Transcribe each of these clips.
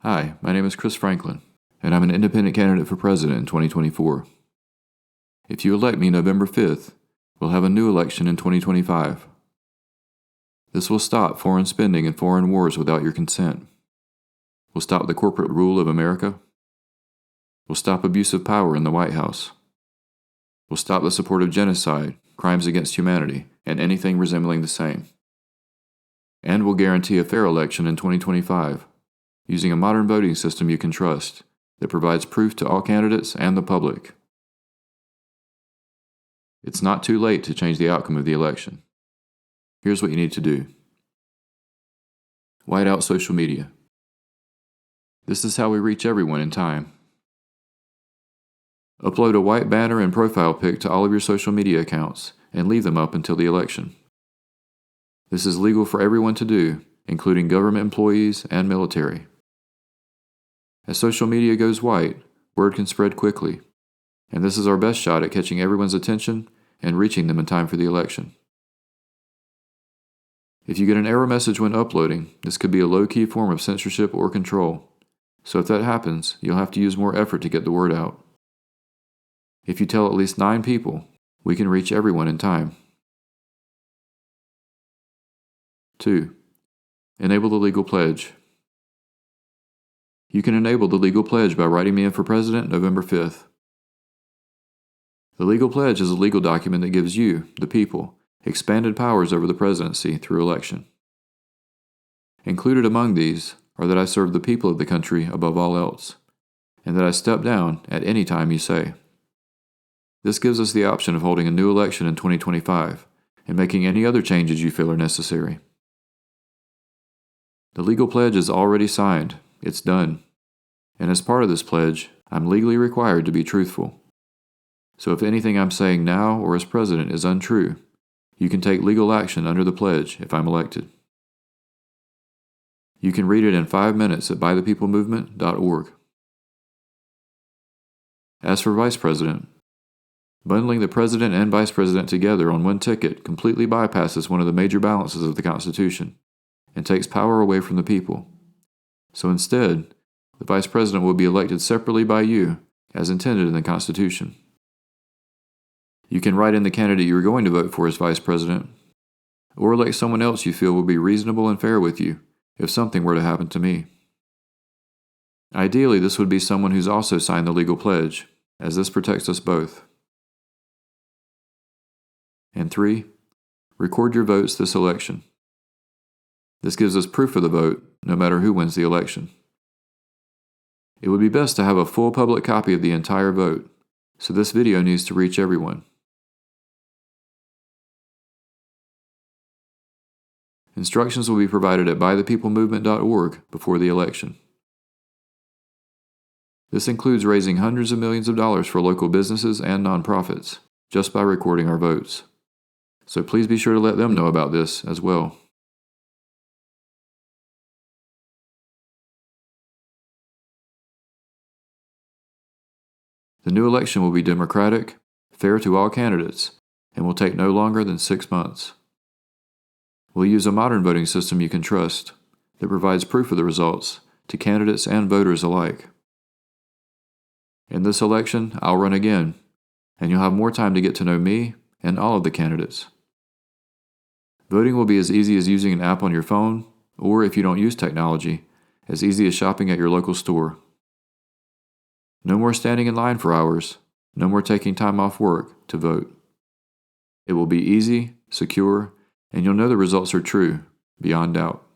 Hi, my name is Chris Franklin, and I'm an independent candidate for president in 2024. If you elect me November 5th, we'll have a new election in 2025. This will stop foreign spending and foreign wars without your consent. We'll stop the corporate rule of America. We'll stop abuse of power in the White House. We'll stop the support of genocide, crimes against humanity, and anything resembling the same. And we'll guarantee a fair election in 2025, using a modern voting system you can trust that provides proof to all candidates and the public. It's not too late to change the outcome of the election. Here's what you need to do. White out social media. This is how we reach everyone in time. Upload a white banner and profile pic to all of your social media accounts and leave them up until the election. This is legal for everyone to do, including government employees and military. As social media goes white, word can spread quickly, and this is our best shot at catching everyone's attention and reaching them in time for the election. If you get an error message when uploading, this could be a low-key form of censorship or control, so if that happens, you'll have to use more effort to get the word out. If you tell at least 9 people, we can reach everyone in time. 2. Enable the legal pledge. You can enable the legal pledge by writing me in for president November 5th. The legal pledge is a legal document that gives you, the people, expanded powers over the presidency through election. Included among these are that I serve the people of the country above all else, and that I step down at any time you say. This gives us the option of holding a new election in 2025 and making any other changes you feel are necessary. The legal pledge is already signed. It's done. And as part of this pledge, I'm legally required to be truthful. So if anything I'm saying now or as president is untrue, you can take legal action under the pledge if I'm elected. You can read it in 5 minutes at bythepeoplemovement.org. As for vice president, bundling the president and vice president together on one ticket completely bypasses one of the major balances of the Constitution and takes power away from the people. So instead, the vice president will be elected separately by you, as intended in the Constitution. You can write in the candidate you are going to vote for as vice president, or elect someone else you feel will be reasonable and fair with you if something were to happen to me. Ideally, this would be someone who's also signed the legal pledge, as this protects us both. And 3, record your votes this election. This gives us proof of the vote, no matter who wins the election. It would be best to have a full public copy of the entire vote, so this video needs to reach everyone. Instructions will be provided at bythepeoplemovement.org before the election. This includes raising hundreds of millions of dollars for local businesses and nonprofits, just by recording our votes. So please be sure to let them know about this as well. The new election will be democratic, fair to all candidates, and will take no longer than 6 months. We'll use a modern voting system you can trust that provides proof of the results to candidates and voters alike. In this election, I'll run again, and you'll have more time to get to know me and all of the candidates. Voting will be as easy as using an app on your phone, or if you don't use technology, as easy as shopping at your local store. No more standing in line for hours, no more taking time off work to vote. It will be easy, secure, and you'll know the results are true, beyond doubt.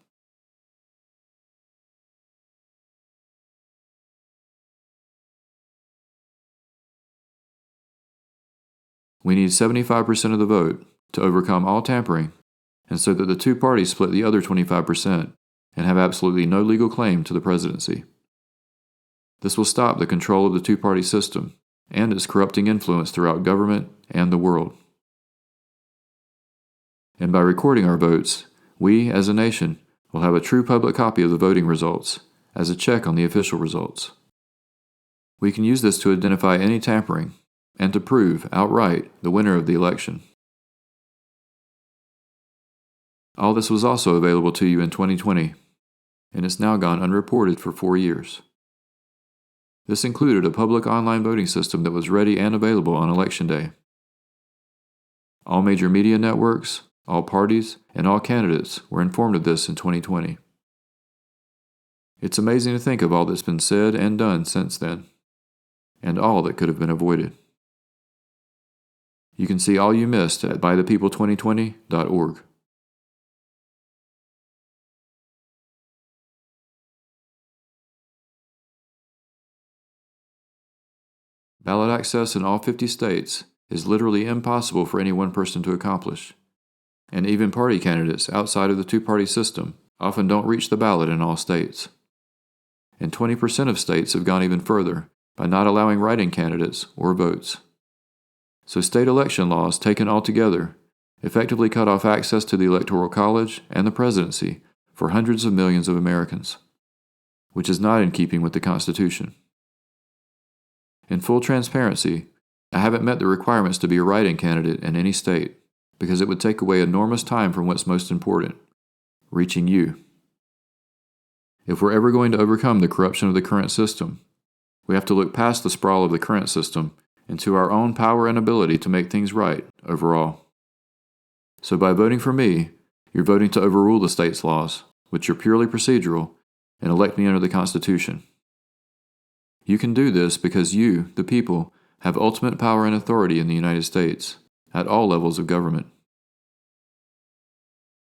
We need 75% of the vote to overcome all tampering, and so that the two parties split the other 25% and have absolutely no legal claim to the presidency. This will stop the control of the two-party system and its corrupting influence throughout government and the world. And by recording our votes, we, as a nation, will have a true public copy of the voting results as a check on the official results. We can use this to identify any tampering and to prove outright the winner of the election. All this was also available to you in 2020. and it's now gone unreported for 4 years. This included a public online voting system that was ready and available on Election Day. All major media networks, all parties, and all candidates were informed of this in 2020. It's amazing to think of all that's been said and done since then, and all that could have been avoided. You can see all you missed at bythepeople2020.org. Ballot access in all 50 states is literally impossible for any one person to accomplish, and even party candidates outside of the two-party system often don't reach the ballot in all states. And 20% of states have gone even further by not allowing write-in candidates or votes. So state election laws, taken all together, effectively cut off access to the Electoral College and the presidency for hundreds of millions of Americans, which is not in keeping with the Constitution. In full transparency, I haven't met the requirements to be a write-in candidate in any state because it would take away enormous time from what's most important, reaching you. If we're ever going to overcome the corruption of the current system, we have to look past the sprawl of the current system and to our own power and ability to make things right overall. So by voting for me, you're voting to overrule the state's laws, which are purely procedural, and elect me under the Constitution. You can do this because you, the people, have ultimate power and authority in the United States, at all levels of government.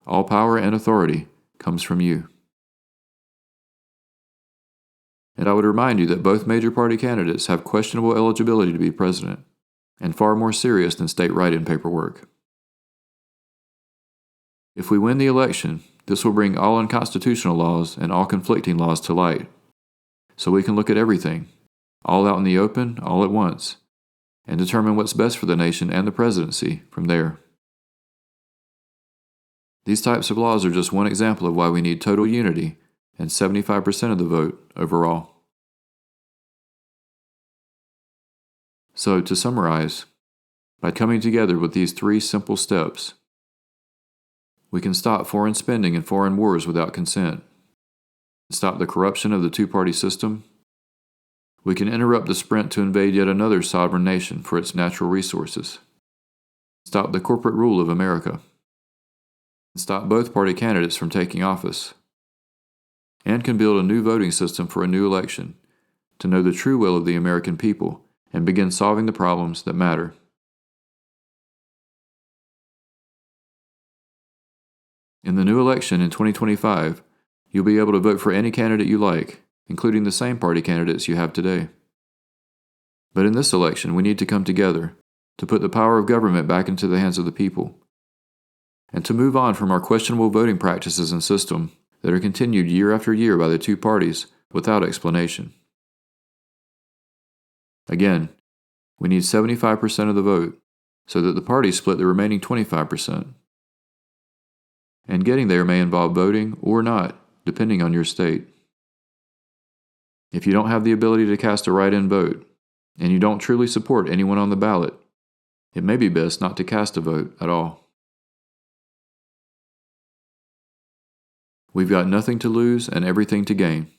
All power and authority comes from you. And I would remind you that both major party candidates have questionable eligibility to be president, and far more serious than state write-in paperwork. If we win the election, this will bring all unconstitutional laws and all conflicting laws to light, so we can look at everything, all out in the open, all at once, and determine what's best for the nation and the presidency from there. These types of laws are just one example of why we need total unity and 75% of the vote overall. So, to summarize, by coming together with these 3 simple steps, we can stop foreign spending and foreign wars without consent, stop the corruption of the two-party system. We can interrupt the sprint to invade yet another sovereign nation for its natural resources, stop the corporate rule of America, stop both party candidates from taking office, and can build a new voting system for a new election to know the true will of the American people and begin solving the problems that matter. In the new election in 2025, you'll be able to vote for any candidate you like, including the same party candidates you have today. But in this election, we need to come together to put the power of government back into the hands of the people, and to move on from our questionable voting practices and system that are continued year after year by the two parties without explanation. Again, we need 75% of the vote so that the parties split the remaining 25%. And getting there may involve voting or not, depending on your state. If you don't have the ability to cast a write-in vote, and you don't truly support anyone on the ballot, it may be best not to cast a vote at all. We've got nothing to lose and everything to gain.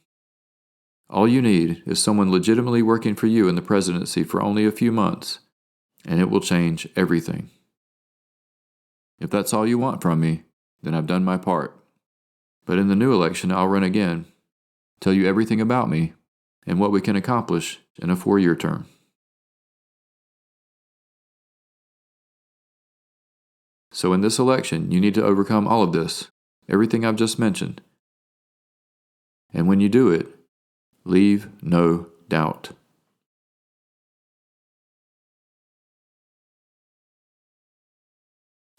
All you need is someone legitimately working for you in the presidency for only a few months, and it will change everything. If that's all you want from me, then I've done my part. But in the new election, I'll run again, tell you everything about me and what we can accomplish in a 4-year term. So in this election, you need to overcome all of this, everything I've just mentioned. And when you do it, leave no doubt.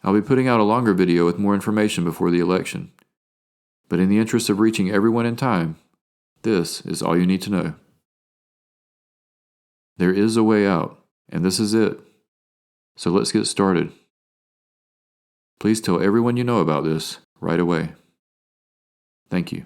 I'll be putting out a longer video with more information before the election. But in the interest of reaching everyone in time, this is all you need to know. There is a way out, and this is it. So let's get started. Please tell everyone you know about this right away. Thank you.